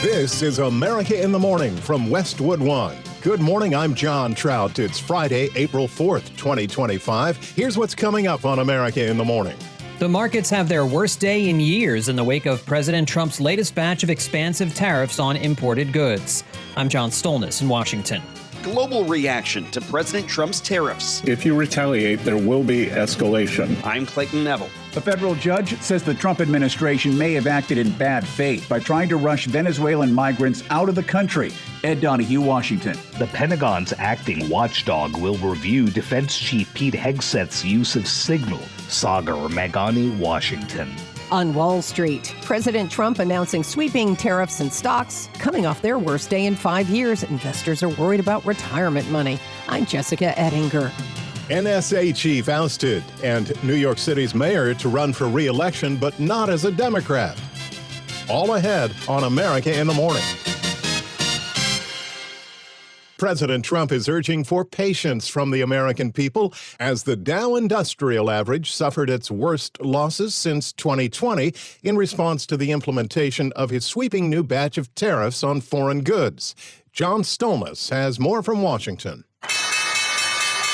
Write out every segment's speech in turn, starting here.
This is America in the Morning from Westwood One. Good morning, I'm John Trout. It's Friday, April 4th, 2025. Here's what's coming up on America in the Morning. The markets have their worst day in years in the wake of President Trump's latest batch of expansive tariffs on imported goods. I'm John Stolnis in Washington. Global reaction to President Trump's tariffs. If you retaliate, there will be escalation. I'm Clayton Neville. A federal judge says the Trump administration may have acted in bad faith by trying to rush Venezuelan migrants out of the country. Ed Donahue, Washington. The Pentagon's acting watchdog will review Defense Chief Pete Hegseth's use of Signal. Sagar Magani, Washington. On Wall Street, President Trump announcing sweeping tariffs and stocks. Coming off their worst day in 5 years, investors are worried about retirement money. I'm Jessica Ettinger. NSA chief ousted and New York City's mayor to run for re-election, but not as a Democrat. All ahead on America in the Morning. President Trump is urging for patience from the American people as the Dow Industrial average suffered its worst losses since 2020 in response to the implementation of his sweeping new batch of tariffs on foreign goods. John Stolnis has more from Washington.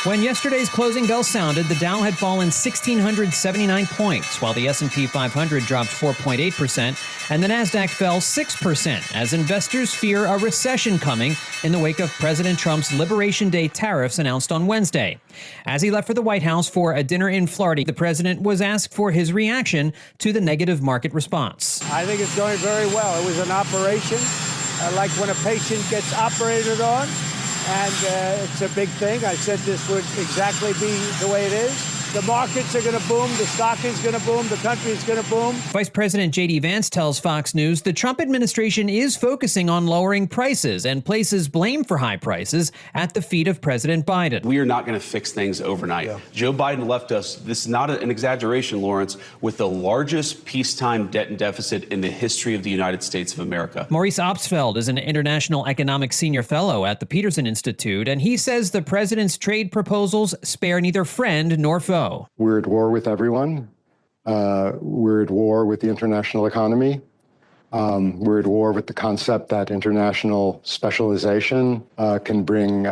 When yesterday's closing bell sounded, the Dow had fallen 1,679 points, while the S&P 500 dropped 4.8%, and the Nasdaq fell 6%, as investors fear a recession coming in the wake of President Trump's Liberation Day tariffs announced on Wednesday. As he left for the White House for a dinner in Florida, the president was asked for his reaction to the negative market response. I think it's going very well. It was an operation, like when a patient gets operated on. And it's a big thing. I said this would exactly be the way it is. The markets are going to boom. The stock is going to boom. The country is going to boom. Vice President J.D. Vance tells Fox News the Trump administration is focusing on lowering prices and places blame for high prices at the feet of President Biden. We are not going to fix things overnight. Yeah. Joe Biden left us, this is not an exaggeration, Lawrence, with the largest peacetime debt and deficit in the history of the United States of America. Maurice Opsfeld is an international economics senior fellow at the Peterson Institute, and he says the president's trade proposals spare neither friend nor foe. We're at war with everyone. We're at war with the international economy. We're at war with the concept that international specialization can bring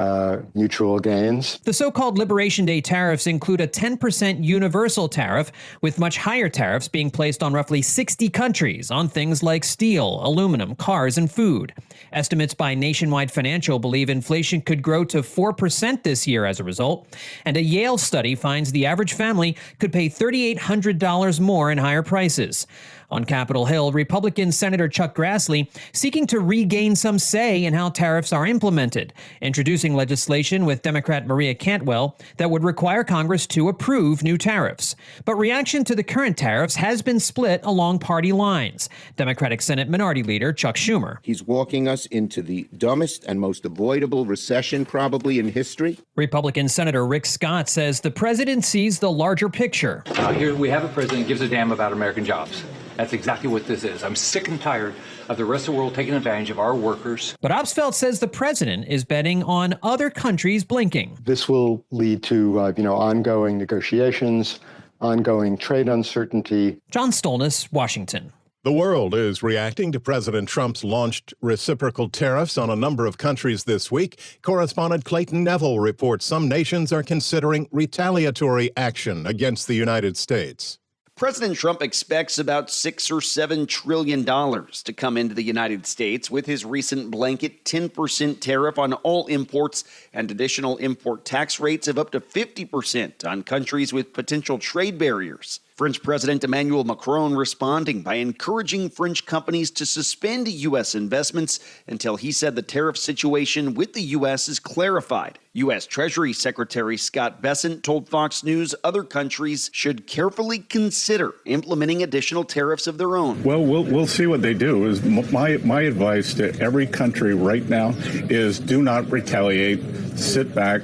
mutual gains. The so-called Liberation Day tariffs include a 10% universal tariff, with much higher tariffs being placed on roughly 60 countries on things like steel, aluminum, cars, and food. Estimates by Nationwide Financial believe inflation could grow to 4% this year as a result, and a Yale study finds the average family could pay $3,800 more in higher prices. On Capitol Hill, Republican Senator Chuck Grassley seeking to regain some say in how tariffs are implemented, introducing legislation with Democrat Maria Cantwell that would require Congress to approve new tariffs. But reaction to the current tariffs has been split along party lines. Democratic Senate Minority Leader Chuck Schumer. He's walking us into the dumbest and most avoidable recession probably in history. Republican Senator Rick Scott says the president sees the larger picture. Here we have a president who gives a damn about American jobs. That's exactly what this is. I'm sick and tired of the rest of the world taking advantage of our workers. But Opsfeld says the president is betting on other countries blinking. This will lead to, ongoing negotiations, ongoing trade uncertainty. John Stolnis, Washington. The world is reacting to President Trump's launched reciprocal tariffs on a number of countries this week. Correspondent Clayton Neville reports some nations are considering retaliatory action against the United States. President Trump expects about $6 or $7 trillion to come into the United States with his recent blanket 10% tariff on all imports and additional import tax rates of up to 50% on countries with potential trade barriers. French President Emmanuel Macron responding by encouraging French companies to suspend U.S. investments until he said the tariff situation with the U.S. is clarified. U.S. Treasury Secretary Scott Bessent told Fox News other countries should carefully consider implementing additional tariffs of their own. Well, we'll see what they do. Is my advice to every country right now is do not retaliate, sit back,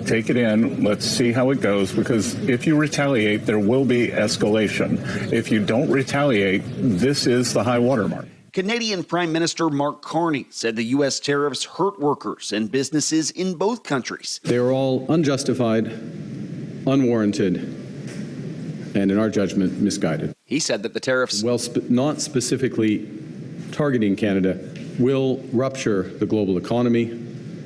take it in. Let's see how it goes, because if you retaliate, there will be escalation. If you don't retaliate, this is the high watermark. Canadian Prime Minister Mark Carney said the U.S. tariffs hurt workers and businesses in both countries. They are all unjustified, unwarranted, and in our judgment, misguided. He said that the tariffs, not specifically targeting Canada, will rupture the global economy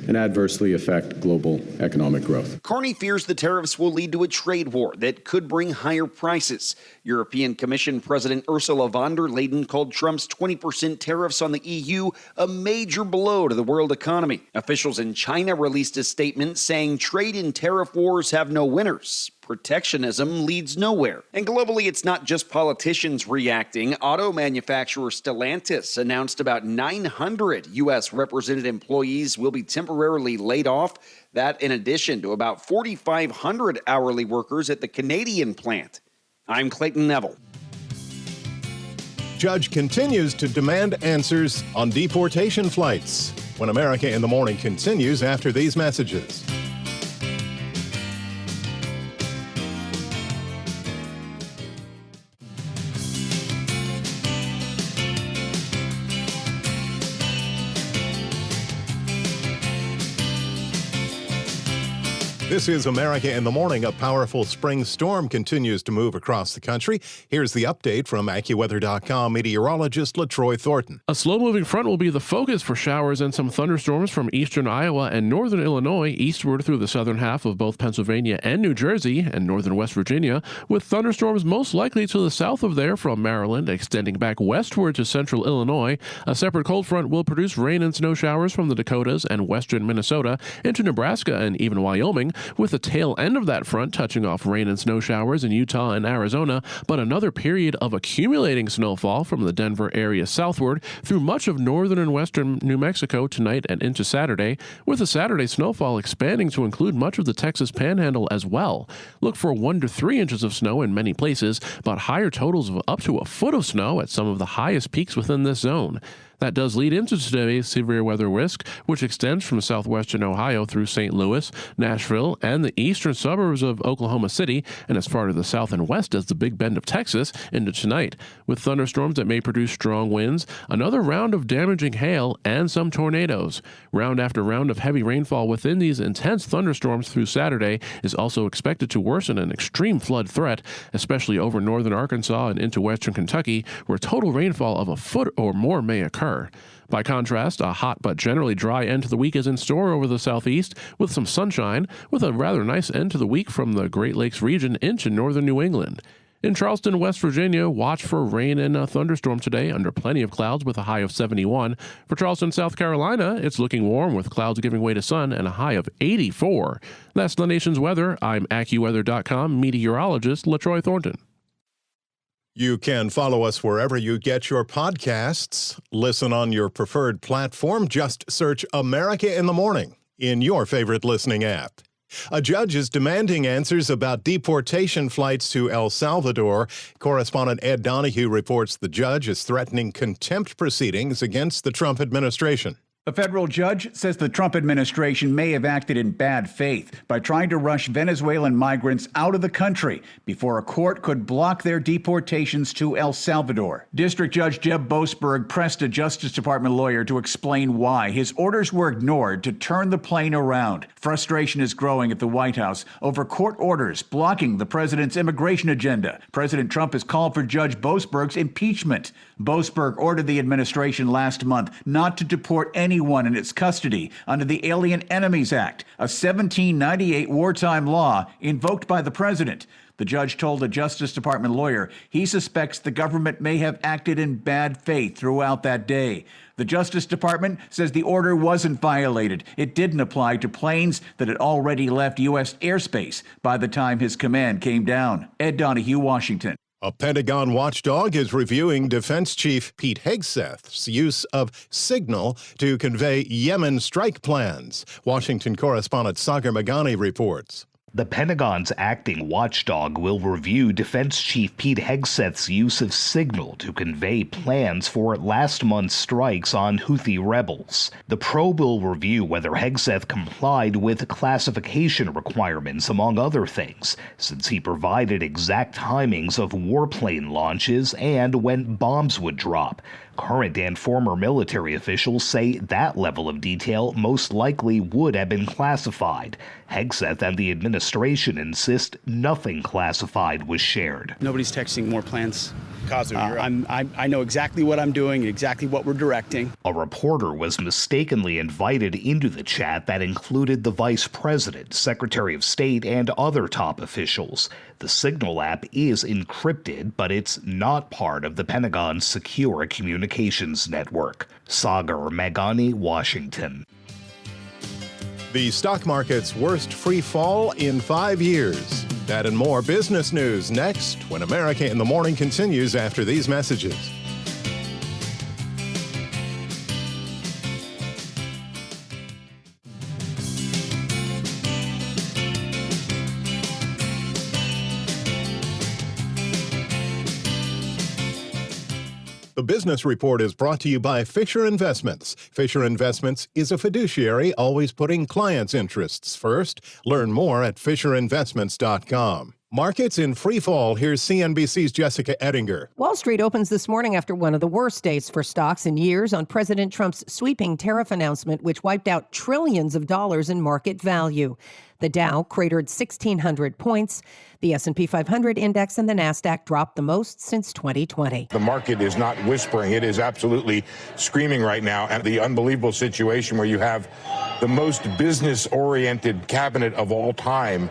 and adversely affect global economic growth. Carney fears the tariffs will lead to a trade war that could bring higher prices. European Commission President Ursula von der Leyen called Trump's 20% tariffs on the EU a major blow to the world economy. Officials in China released a statement saying trade and tariff wars have no winners. Protectionism leads nowhere. And globally, it's not just politicians reacting. Auto manufacturer Stolnis announced about 900 U.S. represented employees will be temporarily laid off. That in addition to about 4,500 hourly workers at the Canadian plant. I'm Clayton Neville. Judge continues to demand answers on deportation flights. When America in the Morning continues after these messages. This is America in the Morning. A powerful spring storm continues to move across the country. Here's the update from AccuWeather.com meteorologist LaTroy Thornton. A slow-moving front will be the focus for showers and some thunderstorms from eastern Iowa and northern Illinois eastward through the southern half of both Pennsylvania and New Jersey and northern West Virginia, with thunderstorms most likely to the south of there from Maryland, extending back westward to central Illinois. A separate cold front will produce rain and snow showers from the Dakotas and western Minnesota into Nebraska and even Wyoming, with the tail end of that front touching off rain and snow showers in Utah and Arizona, but another period of accumulating snowfall from the Denver area southward through much of northern and western New Mexico tonight and into Saturday, with the Saturday snowfall expanding to include much of the Texas Panhandle as well. Look for 1 to 3 inches of snow in many places, but higher totals of up to a foot of snow at some of the highest peaks within this zone. That does lead into today's severe weather risk, which extends from southwestern Ohio through St. Louis, Nashville, and the eastern suburbs of Oklahoma City, and as far to the south and west as the Big Bend of Texas into tonight, with thunderstorms that may produce strong winds, another round of damaging hail, and some tornadoes. Round after round of heavy rainfall within these intense thunderstorms through Saturday is also expected to worsen an extreme flood threat, especially over northern Arkansas and into western Kentucky, where total rainfall of a foot or more may occur. By contrast, a hot but generally dry end to the week is in store over the southeast, with some sunshine, with a rather nice end to the week from the Great Lakes region into northern New England. In Charleston, West Virginia, watch for rain and a thunderstorm today under plenty of clouds with a high of 71. For Charleston, South Carolina, it's looking warm with clouds giving way to sun and a high of 84. That's the nation's weather. I'm AccuWeather.com meteorologist LaTroy Thornton. You can follow us wherever you get your podcasts. Listen on your preferred platform. Just search America in the Morning in your favorite listening app. A judge is demanding answers about deportation flights to El Salvador. Correspondent Ed Donahue reports the judge is threatening contempt proceedings against the Trump administration. A federal judge says the Trump administration may have acted in bad faith by trying to rush Venezuelan migrants out of the country before a court could block their deportations to El Salvador. District Judge Jeb Boasberg pressed a Justice Department lawyer to explain why his orders were ignored to turn the plane around. Frustration is growing at the White House over court orders blocking the president's immigration agenda. President Trump has called for Judge Boasberg's impeachment. Boasberg ordered the administration last month not to deport anyone in its custody under the Alien Enemies Act, a 1798 wartime law invoked by the president. The judge told a Justice Department lawyer he suspects the government may have acted in bad faith throughout that day. The Justice Department says the order wasn't violated. It didn't apply to planes that had already left U.S. airspace by the time his command came down. Ed Donahue, Washington. A Pentagon watchdog is reviewing Defense Chief Pete Hegseth's use of signal to convey Yemen strike plans. Washington correspondent Sagar Meghani reports. The Pentagon's acting watchdog will review Defense Chief Pete Hegseth's use of signal to convey plans for last month's strikes on Houthi rebels. The probe will review whether Hegseth complied with classification requirements, among other things, since he provided exact timings of warplane launches and when bombs would drop. Current and former military officials say that level of detail most likely would have been classified. Hegseth and the administration administration insists nothing classified was shared. Nobody's texting more plans. I know exactly what I'm doing, exactly what we're directing. A reporter was mistakenly invited into the chat that included the vice president, secretary of state, and other top officials. The Signal app is encrypted, but it's not part of the Pentagon's secure communications network. Sagar Meghani, Washington. The stock market's worst free fall in 5 years. That and more business news next when America in the Morning continues after these messages. The Business Report is brought to you by Fisher Investments. Fisher Investments is a fiduciary, always putting clients' interests first. Learn more at FisherInvestments.com. Markets in free fall. Here's CNBC's Jessica Ettinger. Wall Street opens this morning after one of the worst days for stocks in years on President Trump's sweeping tariff announcement, which wiped out trillions of dollars in market value. The Dow cratered 1,600 points. The S&P 500 index and the NASDAQ dropped the most since 2020. The market is not whispering. It is absolutely screaming right now. And the unbelievable situation where you have the most business-oriented cabinet of all time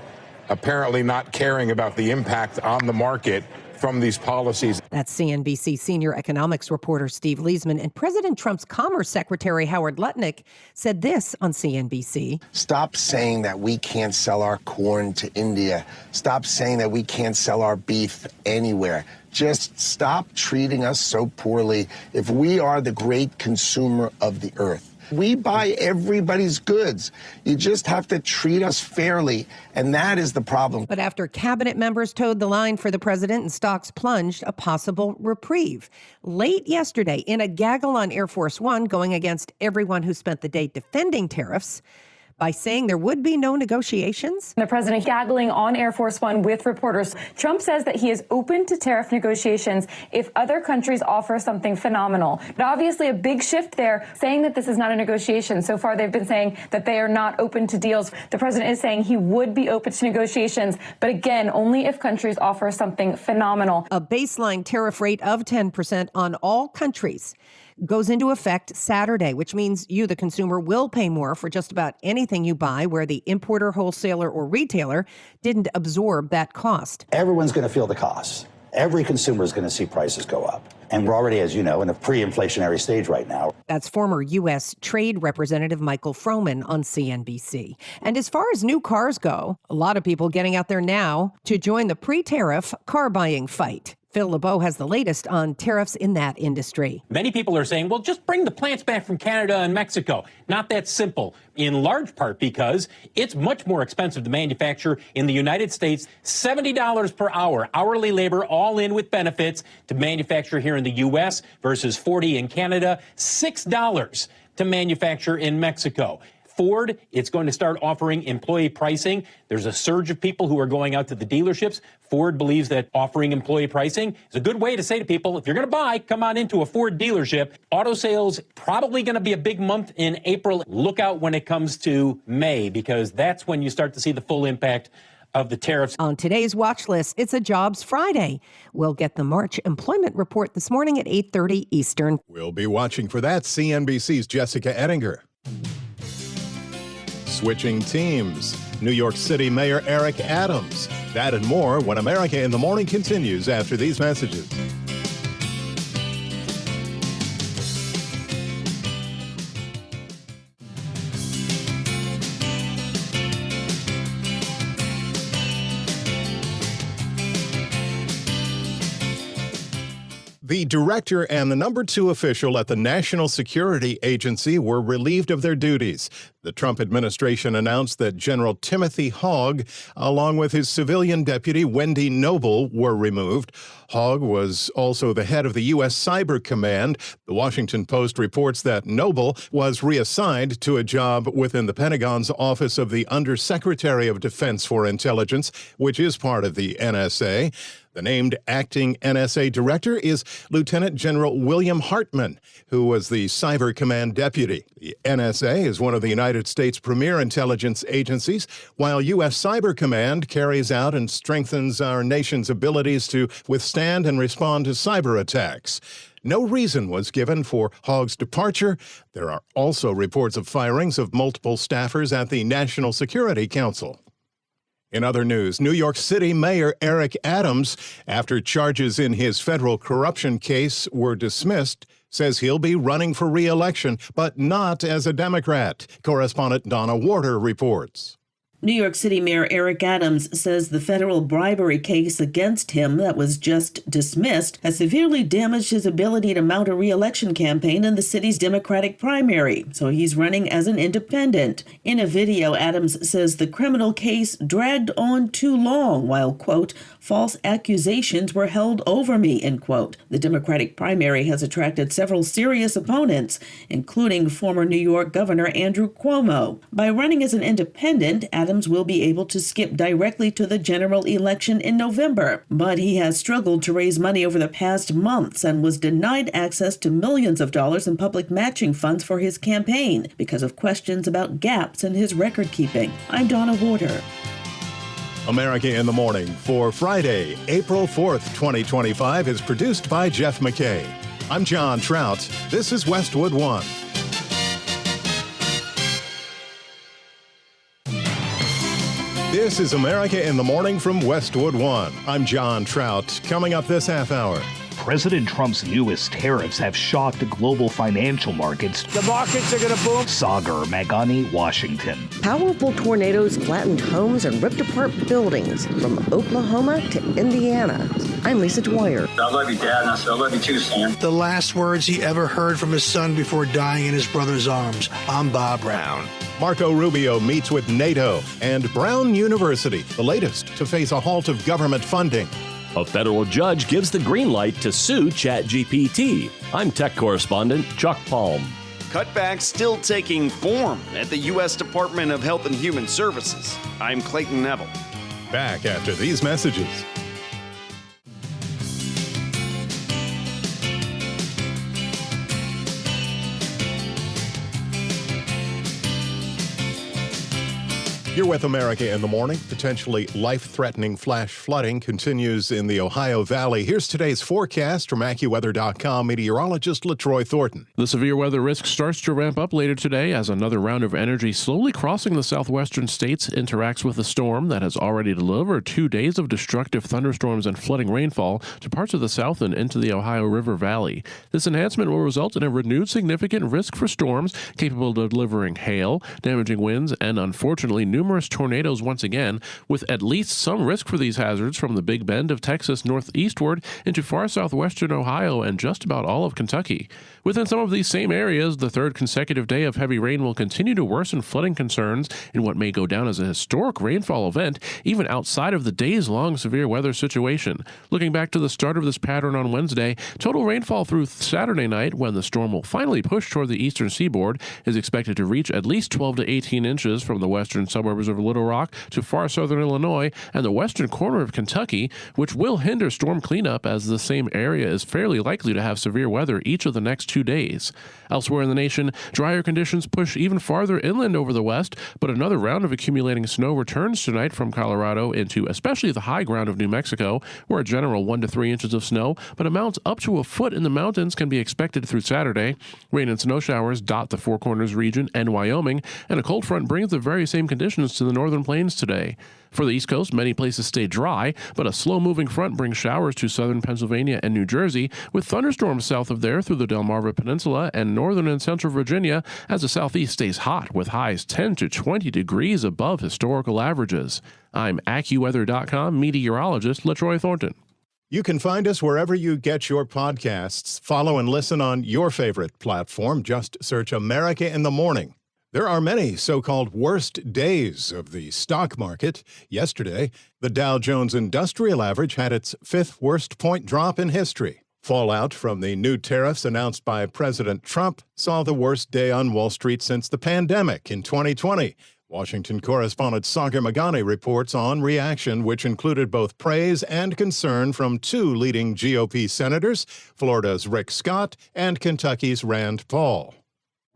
apparently not caring about the impact on the market from these policies. That's CNBC senior economics reporter Steve Leisman, and President Trump's Commerce Secretary Howard Lutnick said this on CNBC. Stop saying that we can't sell our corn to India. Stop saying that we can't sell our beef anywhere. Just stop treating us so poorly. If we are the great consumer of the earth, we buy everybody's goods. You just have to treat us fairly, and that is the problem. But after cabinet members towed the line for the president and stocks plunged, a possible reprieve. Late yesterday, in a gaggle on Air Force One, going against everyone who spent the day defending tariffs, by saying there would be no negotiations. The president gaggling on Air Force One with reporters. Trump says that he is open to tariff negotiations if other countries offer something phenomenal. But obviously a big shift there, saying that this is not a negotiation. So far they've been saying that they are not open to deals. The president is saying he would be open to negotiations, but again, only if countries offer something phenomenal. A baseline tariff rate of 10% on all countries goes into effect Saturday, which means you, the consumer, will pay more for just about anything you buy where the importer, wholesaler, or retailer didn't absorb that cost. Everyone's going to feel the costs. Every consumer is going to see prices go up. And we're already, as you know, in a pre-inflationary stage right now. That's former U.S. Trade Representative Michael Froman on CNBC. And as far as new cars go, a lot of people getting out there now to join the pre-tariff car buying fight. Phil LeBeau has the latest on tariffs in that industry. Many people are saying, well, just bring the plants back from Canada and Mexico. Not that simple, in large part because it's much more expensive to manufacture in the United States, $70 per hour, hourly labor, all in with benefits, to manufacture here in the U.S. versus $40 in Canada, $6 to manufacture in Mexico. Ford, it's going to start offering employee pricing. There's a surge of people who are going out to the dealerships. Ford believes that offering employee pricing is a good way to say to people, if you're going to buy, come on into a Ford dealership. Auto sales, probably going to be a big month in April. Look out when it comes to May, because that's when you start to see the full impact of the tariffs. On today's watch list, it's a Jobs Friday. We'll get the March employment report this morning at 8:30 Eastern. We'll be watching for that. CNBC's Jessica Ettinger. Switching teams. New York City Mayor Eric Adams. That and more when America in the Morning continues after these messages. The director and the number 2 official at the National Security Agency were relieved of their duties. The Trump administration announced that General Timothy Hogg, along with his civilian deputy Wendy Noble, were removed. Hogg was also the head of the U.S. Cyber Command. The Washington Post reports that Noble was reassigned to a job within the Pentagon's Office of the Undersecretary of Defense for Intelligence, which is part of the NSA. The named acting NSA director is Lieutenant General William Hartman, who was the Cyber Command deputy. The NSA is one of the United States' premier intelligence agencies, while U.S. Cyber Command carries out and strengthens our nation's abilities to withstand and respond to cyber attacks. No reason was given for Hogg's departure. There are also reports of firings of multiple staffers at the National Security Council. In other news, New York City Mayor Eric Adams, after charges in his federal corruption case were dismissed, says he'll be running for re-election, but not as a Democrat. Correspondent Donna Warder reports. New York City Mayor Eric Adams says the federal bribery case against him that was just dismissed has severely damaged his ability to mount a re-election campaign in the city's Democratic primary, so he's running as an independent. In a video, Adams says the criminal case dragged on too long while, quote, false accusations were held over me, end quote. The Democratic primary has attracted several serious opponents, including former New York Governor Andrew Cuomo. By running as an independent, Adams will be able to skip directly to the general election in November, but he has struggled to raise money over the past months and was denied access to millions of dollars in public matching funds for his campaign because of questions about gaps in his record keeping. I'm Donna Warder. America in the Morning for Friday, April 4th, 2025 is produced by Jeff McKay. I'm John Trout. This is Westwood One. This is America in the Morning from Westwood One. I'm John Trout. Coming up this half hour. President Trump's newest tariffs have shocked global financial markets. The markets are going to boom. Sagar Magani, Washington. Powerful tornadoes flattened homes and ripped apart buildings from Oklahoma to Indiana. I'm Lisa Dwyer. I love you, Dad, and I said, I love you too, Sam. The last words he ever heard from his son before dying in his brother's arms. I'm Bob Brown. Marco Rubio meets with NATO and Brown University, the latest to face a halt of government funding. A federal judge gives the green light to sue ChatGPT. I'm tech correspondent Chuck Palm. Cutbacks still taking form at the U.S. Department of Health and Human Services. I'm Clayton Neville. Back after these messages. You're with America in the Morning. Potentially life-threatening flash flooding continues in the Ohio Valley. Here's today's forecast from AccuWeather.com meteorologist LaTroy Thornton. The severe weather risk starts to ramp up later today as another round of energy slowly crossing the southwestern states interacts with a storm that has already delivered 2 days of destructive thunderstorms and flooding rainfall to parts of the south and into the Ohio River Valley. This enhancement will result in a renewed significant risk for storms capable of delivering hail, damaging winds, and unfortunately numerous tornadoes once again, with at least some risk for these hazards from the Big Bend of Texas northeastward into far southwestern Ohio and just about all of Kentucky. Within some of these same areas, the third consecutive day of heavy rain will continue to worsen flooding concerns in what may go down as a historic rainfall event, even outside of the days-long severe weather situation. Looking back to the start of this pattern on Wednesday, total rainfall through Saturday night, when the storm will finally push toward the eastern seaboard, is expected to reach at least 12 to 18 inches from the western suburbs of Little Rock to far southern Illinois and the western corner of Kentucky, which will hinder storm cleanup as the same area is fairly likely to have severe weather each of the next 2 days. Elsewhere in the nation, drier conditions push even farther inland over the west, but another round of accumulating snow returns tonight from Colorado into especially the high ground of New Mexico, where a general 1 to 3 inches of snow, but amounts up to a foot in the mountains can be expected through Saturday. Rain and snow showers dot the Four Corners region and Wyoming, and a cold front brings the very same conditions to the northern plains today. For the East Coast, many places stay dry, but a slow-moving front brings showers to southern Pennsylvania and New Jersey, with thunderstorms south of there through the Delmarva Peninsula and northern and central Virginia, as the southeast stays hot, with highs 10 to 20 degrees above historical averages. I'm AccuWeather.com meteorologist LaTroy Thornton. You can find us wherever you get your podcasts. Follow and listen on your favorite platform. Just search America in the Morning. There are many so-called worst days of the stock market. Yesterday, the Dow Jones Industrial Average had its fifth worst point drop in history. Fallout from the new tariffs announced by President Trump saw the worst day on Wall Street since the pandemic in 2020, Washington correspondent Sagar Magani reports on reaction, which included both praise and concern from two leading GOP senators, Florida's Rick Scott and Kentucky's Rand Paul.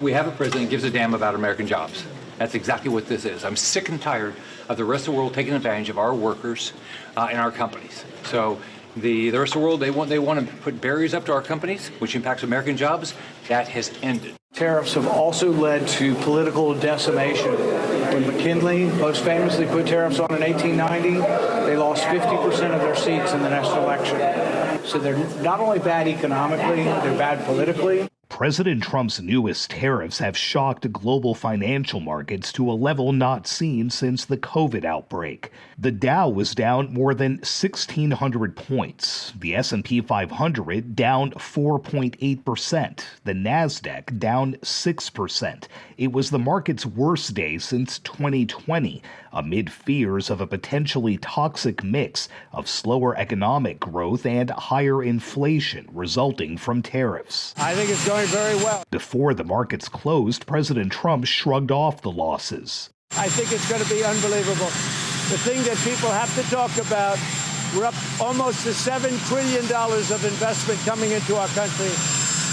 We have a president who gives a damn about American jobs. That's exactly what this is. I'm sick and tired of the rest of the world taking advantage of our workers and our companies. So the rest of the world, they want to put barriers up to our companies, which impacts American jobs. That has ended. Tariffs have also led to political decimation. When McKinley most famously put tariffs on in 1890, they lost 50% of their seats in the next election. So they're not only bad economically, they're bad politically. President Trump's newest tariffs have shocked global financial markets to a level not seen since the COVID outbreak. The Dow was down more than 1,600 points. The S&P 500 down 4.8%. The Nasdaq down 6%. It was the market's worst day since 2020, amid fears of a potentially toxic mix of slower economic growth and higher inflation resulting from tariffs. I think it's going very well. Before the markets closed, President Trump shrugged off the losses. I think it's going to be unbelievable. The thing that people have to talk about, we're up almost to $7 trillion of investment coming into our country.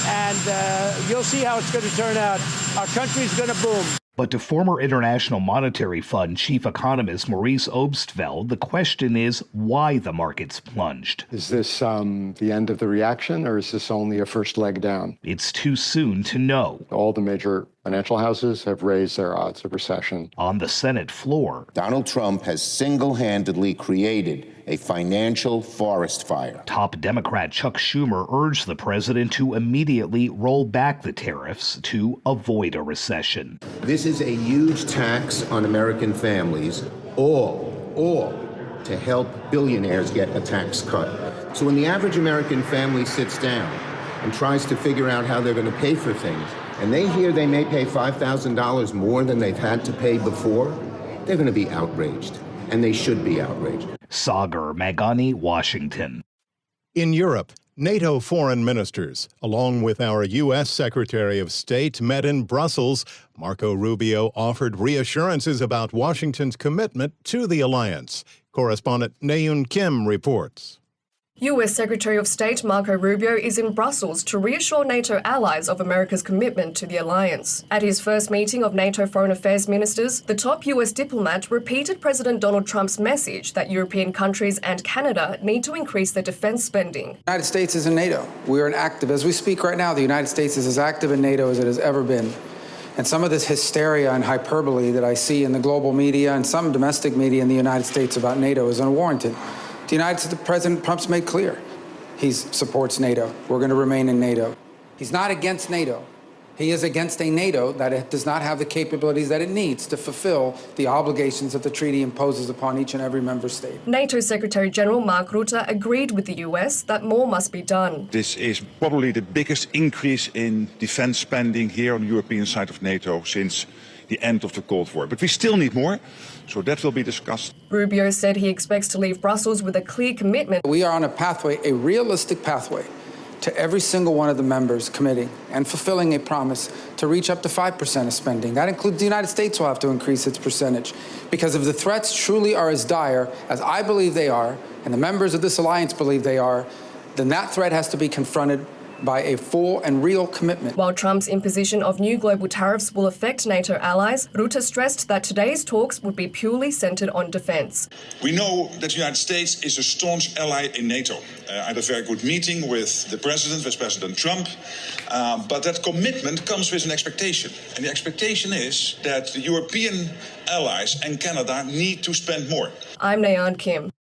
And you'll see how it's going to turn out. Our country's going to boom. But to former International Monetary Fund chief economist Maurice Obstfeld, the question is why the markets plunged. Is this the end of the reaction, or is this only a first leg down? It's too soon to know. All the major financial houses have raised their odds of recession. On the Senate floor, Donald Trump has single-handedly created a financial forest fire. Top Democrat Chuck Schumer urged the president to immediately roll back the tariffs to avoid a recession. This is a huge tax on American families, all to help billionaires get a tax cut. So when the average American family sits down and tries to figure out how they're going to pay for things, and they hear they may pay $5,000 more than they've had to pay before, they're going to be outraged, and they should be outraged. Sagar Magani, Washington. In Europe, NATO foreign ministers, along with our U.S. Secretary of State, met in Brussels. Marco Rubio offered reassurances about Washington's commitment to the alliance. Correspondent Nayoon Kim reports. U.S. Secretary of State Marco Rubio is in Brussels to reassure NATO allies of America's commitment to the alliance. At his first meeting of NATO foreign affairs ministers, the top U.S. diplomat repeated President Donald Trump's message that European countries and Canada need to increase their defense spending. The United States is in NATO. We are active. As we speak right now, the United States is as active in NATO as it has ever been. And some of this hysteria and hyperbole that I see in the global media and some domestic media in the United States about NATO is unwarranted. The President Trump's made clear he supports NATO. We're going to remain in NATO. He's not against NATO. He is against a NATO that does not have the capabilities that it needs to fulfill the obligations that the treaty imposes upon each and every member state. NATO Secretary General Mark Rutte agreed with the US that more must be done. This is probably the biggest increase in defense spending here on the European side of NATO since the end of the Cold War. But we still need more, so that will be discussed. Rubio said he expects to leave Brussels with a clear commitment. We are on a pathway, a realistic pathway, to every single one of the members committing and fulfilling a promise to reach up to 5% of spending. That includes the United States will have to increase its percentage. Because if the threats truly are as dire as I believe they are, and the members of this alliance believe they are, then that threat has to be confronted by a full and real commitment. While Trump's imposition of new global tariffs will affect NATO allies, Rutte stressed that today's talks would be purely centered on defense. We know that the United States is a staunch ally in NATO. I had a very good meeting with the President, with President Trump, but that commitment comes with an expectation. And the expectation is that the European allies and Canada need to spend more. I'm Nayoon Kim.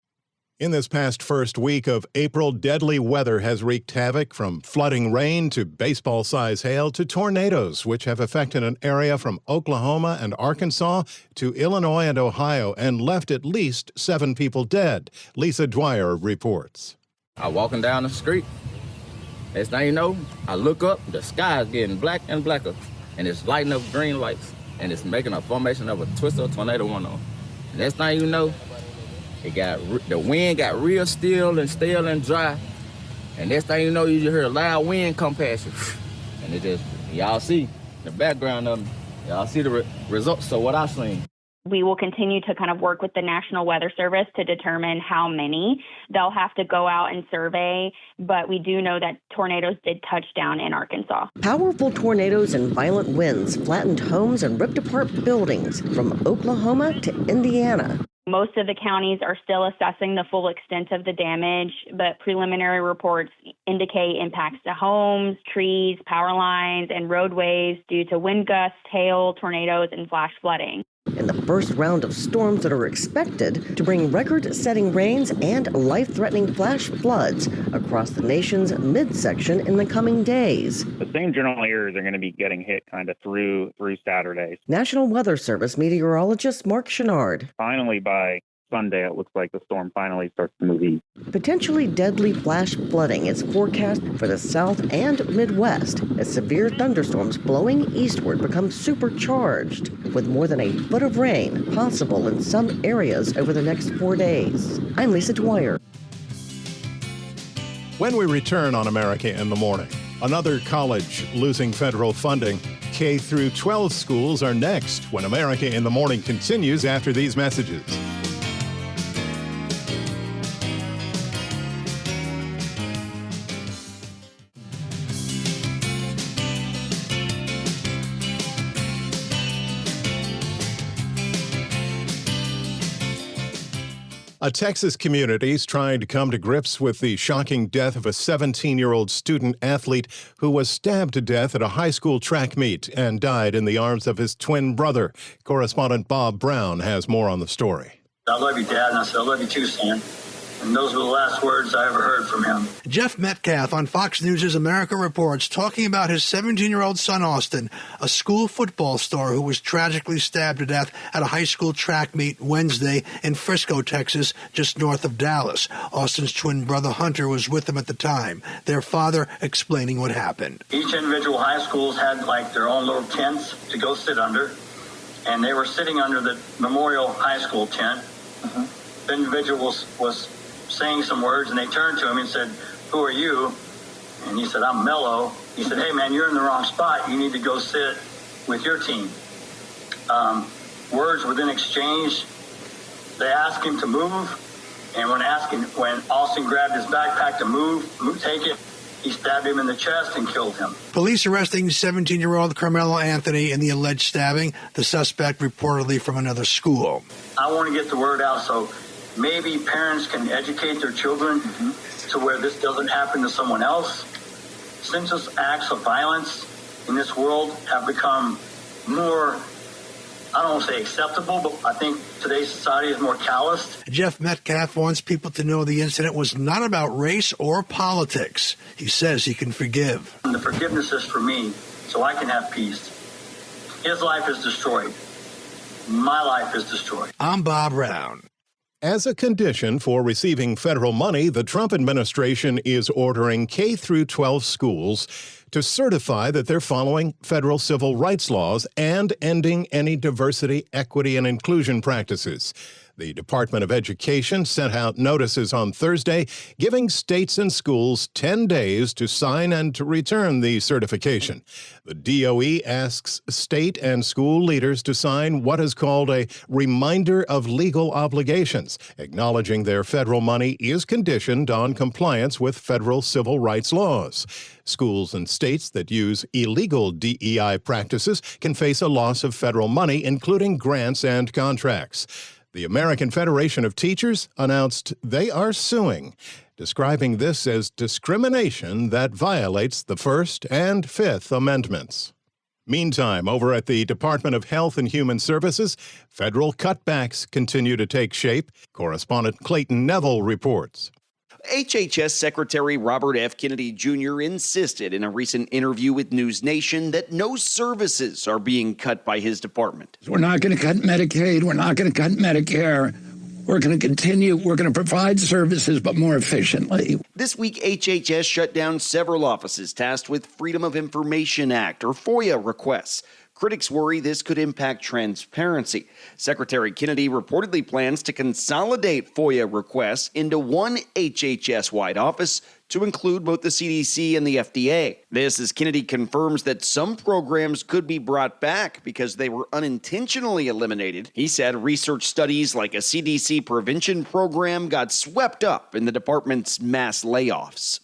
In this past first week of April, deadly weather has wreaked havoc, from flooding rain to baseball-size hail to tornadoes, which have affected an area from Oklahoma and Arkansas to Illinois and Ohio and left at least 7 people dead. Lisa Dwyer reports. I'm walking down the street. Next thing you know, I look up, the sky is getting black and blacker, and it's lighting up green lights, and it's making a formation of a twister tornado one on. Next thing you know, the wind got real still and dry, and next thing you know, you just hear a loud wind come past you, and it just, y'all see the background of them, y'all see the results of what I seen. We will continue to kind of work with the National Weather Service to determine how many. They'll have to go out and survey, but we do know that tornadoes did touch down in Arkansas. Powerful tornadoes and violent winds flattened homes and ripped apart buildings from Oklahoma to Indiana. Most of the counties are still assessing the full extent of the damage, but preliminary reports indicate impacts to homes, trees, power lines, and roadways due to wind gusts, hail, tornadoes, and flash flooding. In the first round of storms that are expected to bring record-setting rains and life-threatening flash floods across the nation's midsection in the coming days. The same general areas are going to be getting hit kind of through Saturday. National Weather Service meteorologist Mark Chenard. Finally, by Sunday, it looks like the storm finally starts to move east. Potentially deadly flash flooding is forecast for the South and Midwest as severe thunderstorms blowing eastward become supercharged, with more than a foot of rain possible in some areas over the next 4 days. I'm Lisa Dwyer. When we return on America in the Morning, another college losing federal funding. K through 12 schools are next when America in the Morning continues after these messages. A Texas community is trying to come to grips with the shocking death of a 17-year-old student athlete who was stabbed to death at a high school track meet and died in the arms of his twin brother. Correspondent Bob Brown has more on the story. I love you, Dad, and I said, I love you too, son. And those were the last words I ever heard from him. Jeff Metcalf on Fox News' America Reports talking about his 17-year-old son, Austin, a school football star who was tragically stabbed to death at a high school track meet Wednesday in Frisco, Texas, just north of Dallas. Austin's twin brother, Hunter, was with them at the time. Their father explaining what happened. Each individual high schools had like their own little tents to go sit under, and they were sitting under the Memorial High School tent. The individual was saying some words, and they turned to him and said, "Who are you?" And he said, "I'm Mello." He said, "Hey, man, you're in the wrong spot. You need to go sit with your team." Words were then exchanged. They asked him to move, and when Austin grabbed his backpack to move, take it, he stabbed him in the chest and killed him. Police arresting 17-year-old Carmelo Anthony in the alleged stabbing, the suspect reportedly from another school. I want to get the word out so maybe parents can educate their children to where this doesn't happen to someone else. Senseless acts of violence in this world have become more, I don't want to say acceptable, but I think today's society is more calloused. Jeff Metcalf wants people to know the incident was not about race or politics. He says he can forgive. And the forgiveness is for me, so I can have peace. His life is destroyed. My life is destroyed. I'm Bob Brown. As a condition for receiving federal money, the Trump administration is ordering K through 12 schools to certify that they're following federal civil rights laws and ending any diversity, equity, and inclusion practices. The Department of Education sent out notices on Thursday, giving states and schools 10 days to sign and to return the certification. The DOE asks state and school leaders to sign what is called a reminder of legal obligations, acknowledging their federal money is conditioned on compliance with federal civil rights laws. Schools and states that use illegal DEI practices can face a loss of federal money, including grants and contracts. The American Federation of Teachers announced they are suing, describing this as discrimination that violates the First and Fifth Amendments. Meantime, over at the Department of Health and Human Services, federal cutbacks continue to take shape. Correspondent Clayton Neville reports. HHS Secretary Robert F. Kennedy Jr. insisted in a recent interview with News Nation that no services are being cut by his department. We're not going to cut Medicaid. We're not going to cut Medicare. We're going to continue. We're going to provide services, but more efficiently. This week, HHS shut down several offices tasked with Freedom of Information Act or FOIA requests. Critics worry this could impact transparency. Secretary Kennedy reportedly plans to consolidate FOIA requests into one HHS-wide office to include both the CDC and the FDA. This as Kennedy confirms that some programs could be brought back because they were unintentionally eliminated. He said research studies like a CDC prevention program got swept up in the department's mass layoffs.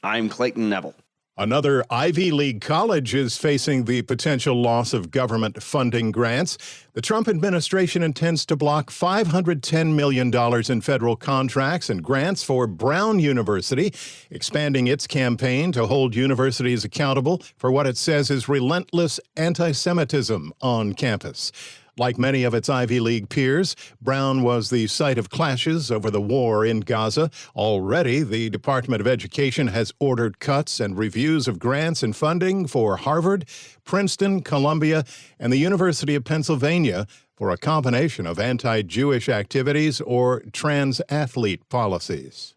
I'm Clayton Neville. Another Ivy League college is facing the potential loss of government funding grants. The Trump administration intends to block $510 million in federal contracts and grants for Brown University, expanding its campaign to hold universities accountable for what it says is relentless anti-Semitism on campus. Like many of its Ivy League peers, Brown was the site of clashes over the war in Gaza. Already, the Department of Education has ordered cuts and reviews of grants and funding for Harvard, Princeton, Columbia, and the University of Pennsylvania for a combination of anti-Jewish activities or trans-athlete policies.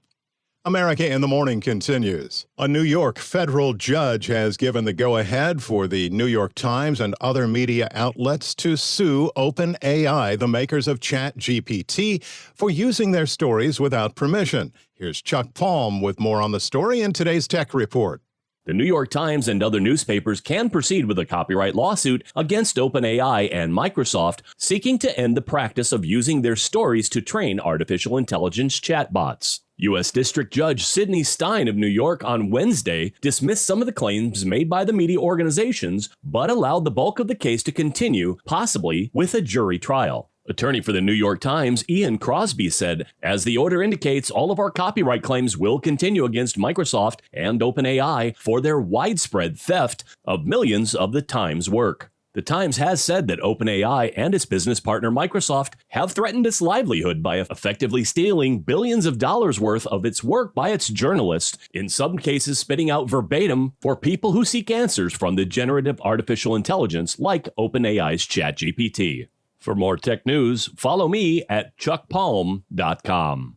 America in the Morning continues. A New York federal judge has given the go-ahead for the New York Times and other media outlets to sue OpenAI, the makers of ChatGPT, for using their stories without permission. Here's Chuck Palm with more on the story in today's Tech Report. The New York Times and other newspapers can proceed with a copyright lawsuit against OpenAI and Microsoft, seeking to end the practice of using their stories to train artificial intelligence chatbots. U.S. District Judge Sidney Stein of New York on Wednesday dismissed some of the claims made by the media organizations, but allowed the bulk of the case to continue, possibly with a jury trial. Attorney for the New York Times, Ian Crosby, said, "As the order indicates, all of our copyright claims will continue against Microsoft and OpenAI for their widespread theft of millions of the Times' work." The Times has said that OpenAI and its business partner Microsoft have threatened its livelihood by effectively stealing billions of dollars worth of its work by its journalists, in some cases spitting out verbatim for people who seek answers from the generative artificial intelligence like OpenAI's ChatGPT. For more tech news, follow me at chuckpalm.com.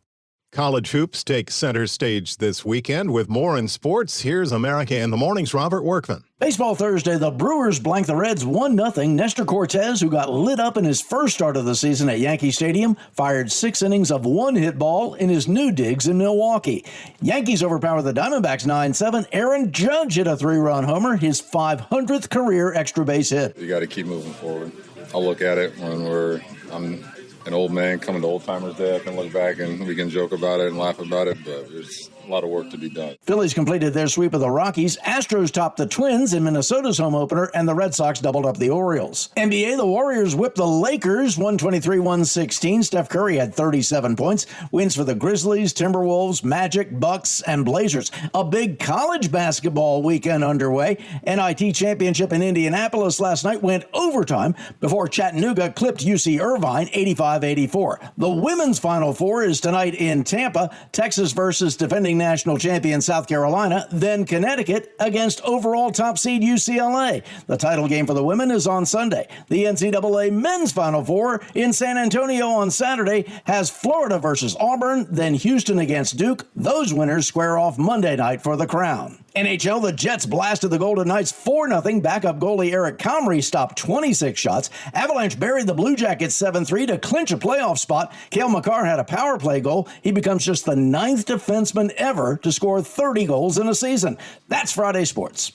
College hoops take center stage this weekend. With more in sports, here's America in the Morning's Robert Workman. Baseball Thursday, the Brewers blanked the Reds 1-0. Nestor Cortez, who got lit up in his first start of the season at Yankee Stadium, fired 6 innings of one-hit ball in his new digs in Milwaukee. Yankees overpowered the Diamondbacks 9-7. Aaron Judge hit a 3-run homer, his 500th career extra base hit. You got to keep moving forward. I'll look at it when I'm an old man coming to Old Timers Day. I can look back and we can joke about it and laugh about it, but there's a lot of work to be done. Phillies completed their sweep of the Rockies. Astros topped the Twins in Minnesota's home opener, and the Red Sox doubled up the Orioles. NBA, the Warriors whipped the Lakers 123-116. Steph Curry had 37 points. Wins for the Grizzlies, Timberwolves, Magic, Bucks, and Blazers. A big college basketball weekend underway. NIT championship in Indianapolis last night went overtime before Chattanooga clipped UC Irvine 85-84. The women's Final Four is tonight in Tampa. Texas versus defending national champion South Carolina, then Connecticut against overall top seed UCLA. The title game for the women is on Sunday. The NCAA men's Final Four in San Antonio on Saturday has Florida versus Auburn, then Houston against Duke. Those winners square off Monday night for the crown. NHL, the Jets blasted the Golden Knights 4-0. Backup goalie Eric Comrie stopped 26 shots. Avalanche buried the Blue Jackets 7-3 to clinch a playoff spot. Cale Makar had a power play goal. He becomes just the 9th defenseman ever to score 30 goals in a season. That's Friday Sports.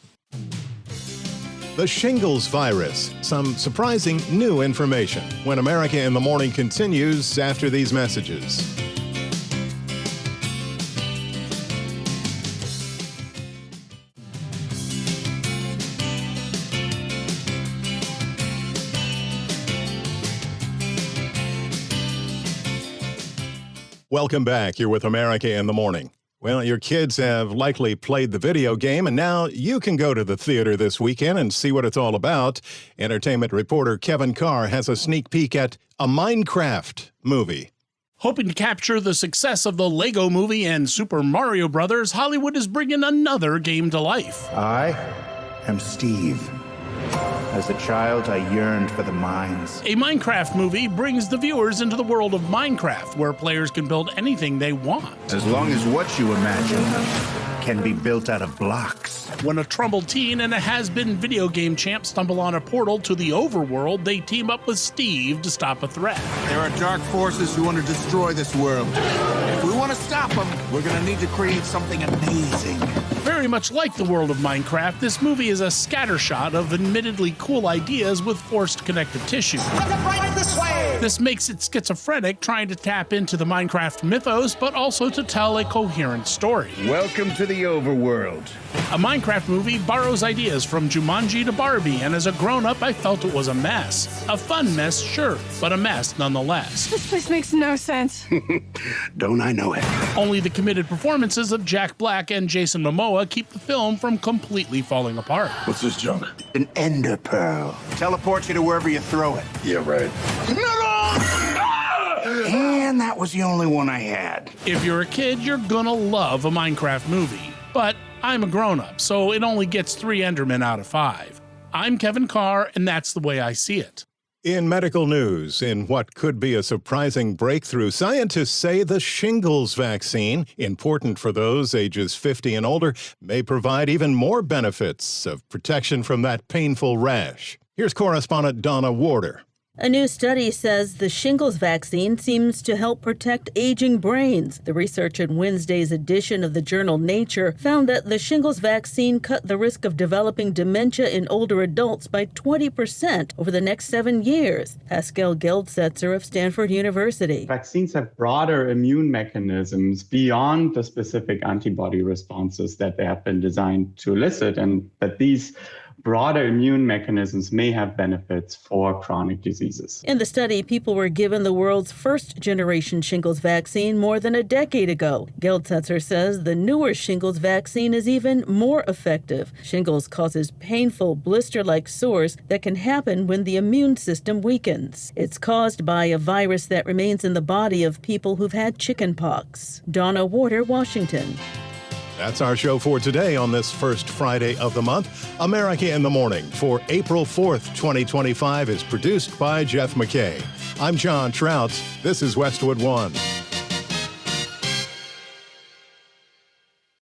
The shingles virus. Some surprising new information when America in the Morning continues after these messages. Welcome back. You're with America in the Morning. Well, your kids have likely played the video game, and now you can go to the theater this weekend and see what it's all about. Entertainment reporter Kevin Carr has a sneak peek at a Minecraft movie. Hoping to capture the success of the Lego Movie and Super Mario Brothers, Hollywood is bringing another game to life. I am Steve. As a child, I yearned for the mines. A Minecraft movie brings the viewers into the world of Minecraft, where players can build anything they want. As long as what you imagine can be built out of blocks. When a troubled teen and a has-been video game champ stumble on a portal to the overworld, they team up with Steve to stop a threat. There are dark forces who want to destroy this world. If we want to stop them, we're going to need to create something amazing. Very much like the world of Minecraft, this movie is a scattershot of admittedly cool ideas with forced connective tissue. Right this way! This makes it schizophrenic, trying to tap into the Minecraft mythos, but also to tell a coherent story. Welcome to the overworld. A Minecraft movie borrows ideas from Jumanji to Barbie, and as a grown-up, I felt it was a mess. A fun mess, sure, but a mess nonetheless. This place makes no sense. Don't I know it? Only the committed performances of Jack Black and Jason Momoa keep the film from completely falling apart. What's this junk? An ender pearl. Teleport you to wherever you throw it. Yeah, right. And that was the only one I had. If you're a kid, you're gonna love a Minecraft movie. But I'm a grown-up, so it only gets 3 Endermen out of 5. I'm Kevin Carr, and that's the way I see it. In medical news, in what could be a surprising breakthrough, scientists say the shingles vaccine, important for those ages 50 and older, may provide even more benefits of protection from that painful rash. Here's correspondent Donna Warder. A new study says the shingles vaccine seems to help protect aging brains. The research in Wednesday's edition of the journal Nature found that the shingles vaccine cut the risk of developing dementia in older adults by 20% over the next 7 years. Pascal Geldsetzer of Stanford University. Vaccines have broader immune mechanisms beyond the specific antibody responses that they have been designed to elicit, and that these broader immune mechanisms may have benefits for chronic diseases. In the study, people were given the world's first-generation shingles vaccine more than a decade ago. Geldsetzer says the newer shingles vaccine is even more effective. Shingles causes painful, blister-like sores that can happen when the immune system weakens. It's caused by a virus that remains in the body of people who've had chickenpox. Donna Warder, Washington. That's our show for today on this first Friday of the month. America in the Morning for April 4th, 2025 is produced by Jeff McKay. I'm John Trout. This is Westwood One.